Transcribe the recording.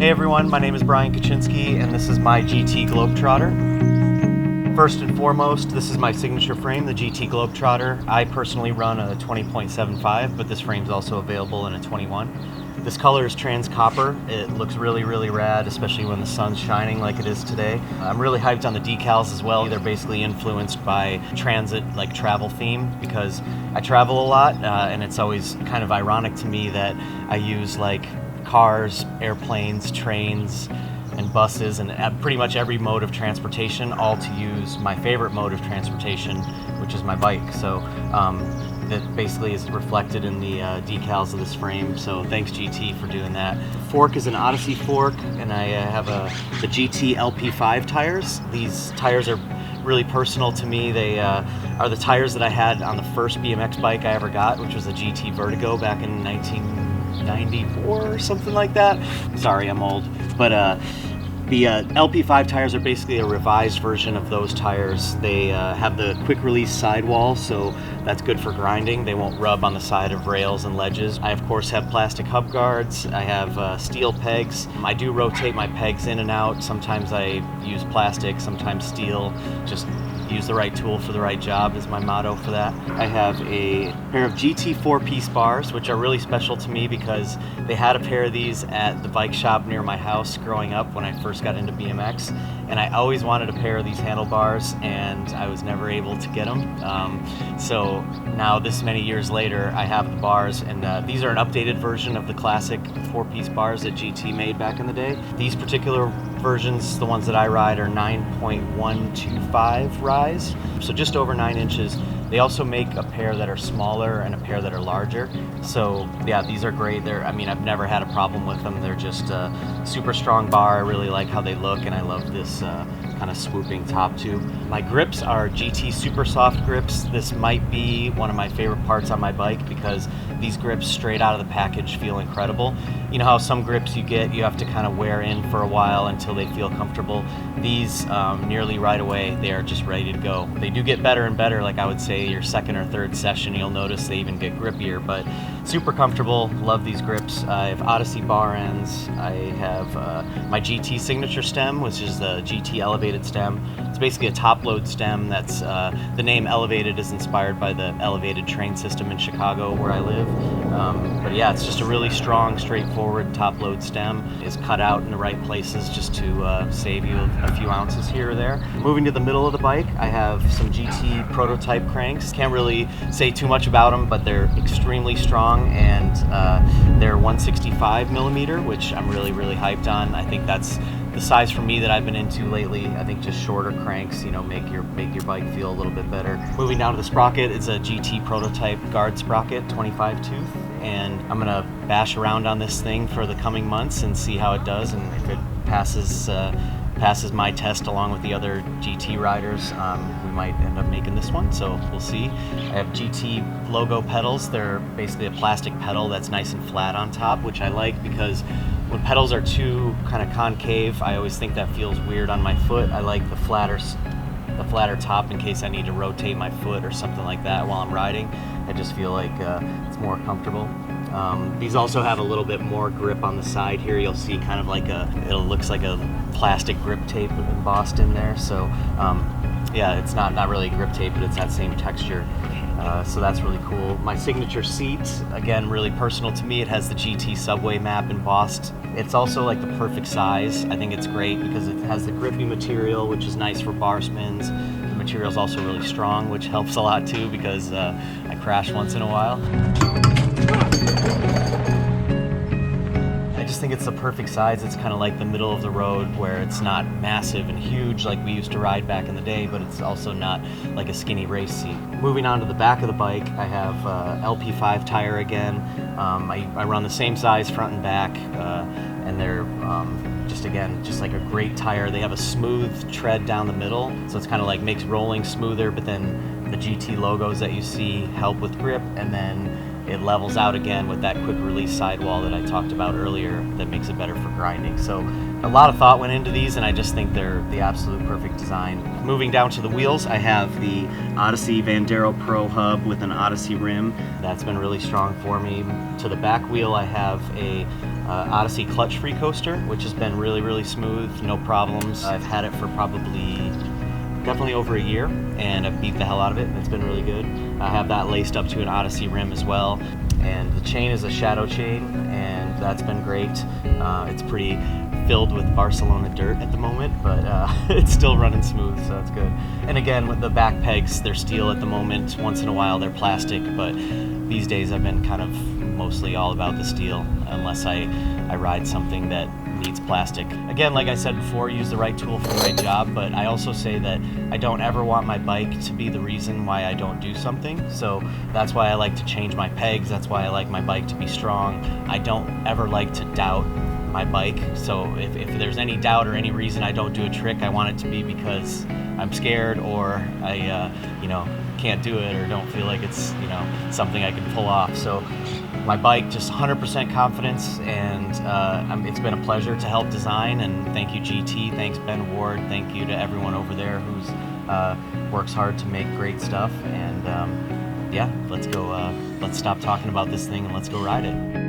Hey everyone, my name is Brian Kachinsky and this is my GT Globetrotter. First and foremost, this is my signature frame, the GT Globetrotter. I personally run a 20.75, but this frame is also available in a 21. This color is trans copper. It looks really, really rad, especially when the sun's shining like it is today. I'm really hyped on the decals as well. They're basically influenced by transit, like travel theme, because I travel a lot and it's always kind of ironic to me that I use like cars, airplanes, trains, and buses, and pretty much every mode of transportation, all to use my favorite mode of transportation, which is my bike. So that basically is reflected in the decals of this frame. So thanks GT for doing that. Fork is an Odyssey fork, and I have the GT LP5 tires. These tires are really personal to me. They are the tires that I had on the first BMX bike I ever got, which was a GT Vertigo back in 1994 or something like that. Sorry, I'm old. But the LP5 tires are basically a revised version of those tires. They have the quick release sidewall, so that's good for grinding. They won't rub on the side of rails and ledges. I of course have plastic hub guards. I have steel pegs. I do rotate my pegs in and out. Sometimes I use plastic, sometimes steel. Just use the right tool for the right job is my motto for that. I have a pair of GT 4-piece bars, which are really special to me because they had a pair of these at the bike shop near my house growing up when I first got into BMX, and I always wanted a pair of these handlebars and I was never able to get them. So now this many years later I have the bars, and these are an updated version of the classic 4-piece bars that GT made back in the day. These particular versions, the ones that I ride, are 9.125 rise, so just over 9 inches. They also make a pair that are smaller and a pair that are larger. So yeah, these are great. I've never had a problem with them. They're just a super strong bar. I really like how they look, and I love this kind of swooping top tube. My grips are GT Super Soft grips. This might be one of my favorite parts on my bike because these grips straight out of the package feel incredible. You know how some grips you have to kind of wear in for a while until they feel comfortable. These nearly right away, they are just ready to go. They do get better and better. Like I would say your second or third session, you'll notice they even get grippier, but super comfortable. Love these grips. I have Odyssey bar ends. I have my GT signature stem, which is the GT elevated stem. It's basically a top load stem that's, the name elevated is inspired by the elevated train system in Chicago where I live. But yeah, it's just a really strong, straightforward top load stem. It's cut out in the right places just to save you a few ounces here or there. Moving to the middle of the bike, I have some GT prototype cranks. Can't really say too much about them, but they're extremely strong, and they're 165 millimeter, which I'm really, really hyped on. I think that's the size for me that I've been into lately. I think just shorter cranks, make your bike feel a little bit better. Moving down to the sprocket, it's a GT prototype guard sprocket, 25 tooth, and I'm gonna bash around on this thing for the coming months and see how it does, and if it passes my test along with the other GT riders, we might end up making this one, so we'll see. I have GT logo pedals. They're basically a plastic pedal that's nice and flat on top, which I like because when pedals are too kind of concave, I always think that feels weird on my foot. I like the flatter top in case I need to rotate my foot or something like that while I'm riding. I just feel like it's more comfortable. These also have a little bit more grip on the side here. You'll see kind of like it looks like a plastic grip tape embossed in there. So yeah, it's not really grip tape, but it's that same texture. So that's really cool. My signature seat, again, really personal to me. It has the GT subway map embossed. It's also like the perfect size. I think it's great because it has the grippy material, which is nice for bar spins. The material is also really strong, which helps a lot too because I crash once in a while. I just think it's the perfect size. It's kind of like the middle of the road where it's not massive and huge like we used to ride back in the day, but it's also not like a skinny race seat. Moving on to the back of the bike, I have LP5 tire again. I run the same size front and back, and they're just like a great tire. They have a smooth tread down the middle, so it's kind of like makes rolling smoother, but then the GT logos that you see help with grip, and then it levels out again with that quick release sidewall that I talked about earlier that makes it better for grinding. So a lot of thought went into these, and I just think they're the absolute perfect design. Moving down to the wheels, I have the Odyssey Vandero Pro hub with an Odyssey rim. That's been really strong for me. To the back wheel, I have a Odyssey clutch-free coaster, which has been really smooth, no problems. I've had it for definitely over a year, and I've beat the hell out of it, and it's been really good. I have that laced up to an Odyssey rim as well, and the chain is a Shadow chain, and that's been great. It's pretty filled with Barcelona dirt at the moment, but it's still running smooth, so that's good. And again, with the back pegs, they're steel at the moment. Once in a while they're plastic, but these days I've been kind of mostly all about the steel, unless I ride something that needs plastic. Again, like I said before, use the right tool for the right job, but I also say that I don't ever want my bike to be the reason why I don't do something. So that's why I like to change my pegs. That's why I like my bike to be strong. I don't ever like to doubt my bike. So if there's any doubt or any reason I don't do a trick, I want it to be because I'm scared, or I can't do it, or don't feel like it's something I can pull off. So my bike, just 100% confidence, and it's been a pleasure to help design, and thank you GT, thanks Ben Ward, thank you to everyone over there who's works hard to make great stuff, and yeah, let's stop talking about this thing and let's go ride it.